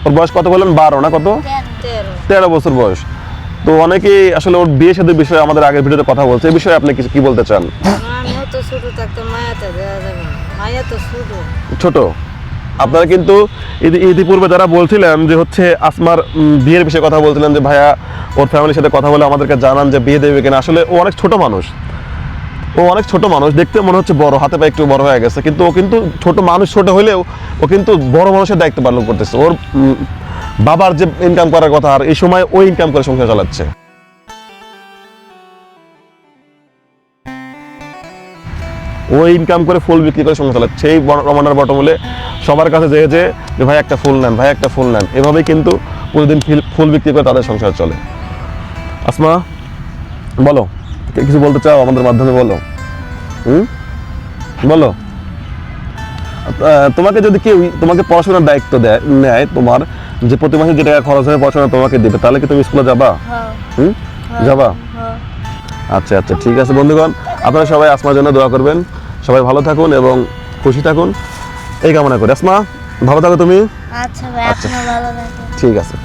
ওর বয়স কত বললেন? 12 না কত? 13 বছর বয়স। তো অনেকেই আসলে ওর বিয়ে শাদীর বিষয়ে আমাদের আগের ভিডিওতে কথা বলছে, এই বিষয়ে আপনি কি বলতে চান? আমিও তো ছোট থাকতে মায়াতে দেওয়া যাবে না, মায়া তো ছোট। আপনারা কিন্তু ইতিপূর্বে যারা বলছিলেন যে হচ্ছে আসমার বিয়ের বিষয়ে কথা বলছিলেন যে ভাইয়া ওর ফ্যামিলির সাথে কথা বলে আমাদেরকে জানান যে বিয়ে দেবে কিনা, আসলে ও অনেক ছোট মানুষ। ও অনেক ছোট মানুষ, দেখতে মনে হচ্ছে বড়, হাতে পায়ে একটু বড় হয়ে গেছে, কিন্তু ও কিন্তু ছোট মানুষ, ছোট হলেও ও কিন্তু বড় মানুষের দায়িত্ব পালন করতেছে। ওর বাবার যে ইনকাম করার কথা, আর এই সময় ও ইনকাম করে সংসার চালাচ্ছে। ও ইনকাম করে ফুল বিক্রি করে সংসার চালাচ্ছে। এই রমনার বটমূলে সবার কাছে যে ভাই একটা ফুল নেন, ভাই একটা ফুল নেন, এভাবেই কিন্তু প্রতিদিন ফুল বিক্রি করে তাদের সংসার চলে। আসমা বলো, কিছু বলতে চাও আমাদের মাধ্যমে? বলো, বলো। তোমাকে যদি কেউ তোমাকে পড়াশোনার দায়িত্ব নেয়, তোমার যে প্রতি মাসে যে টাকা খরচ হবে পড়াশোনা তোমাকে দেবে, তাহলে কি তুমি স্কুলে যাবা? যাবা? আচ্ছা আচ্ছা, ঠিক আছে বন্ধুগণ, আপনারা সবাই আসমার জন্য দোয়া করবেন। সবাই ভালো থাকুন এবং খুশি থাকুন, এই কামনা করি। আসমা ভালো থাকো তুমি। আচ্ছা ভাই, আপনিও ভালো থাকেন। ঠিক আছে।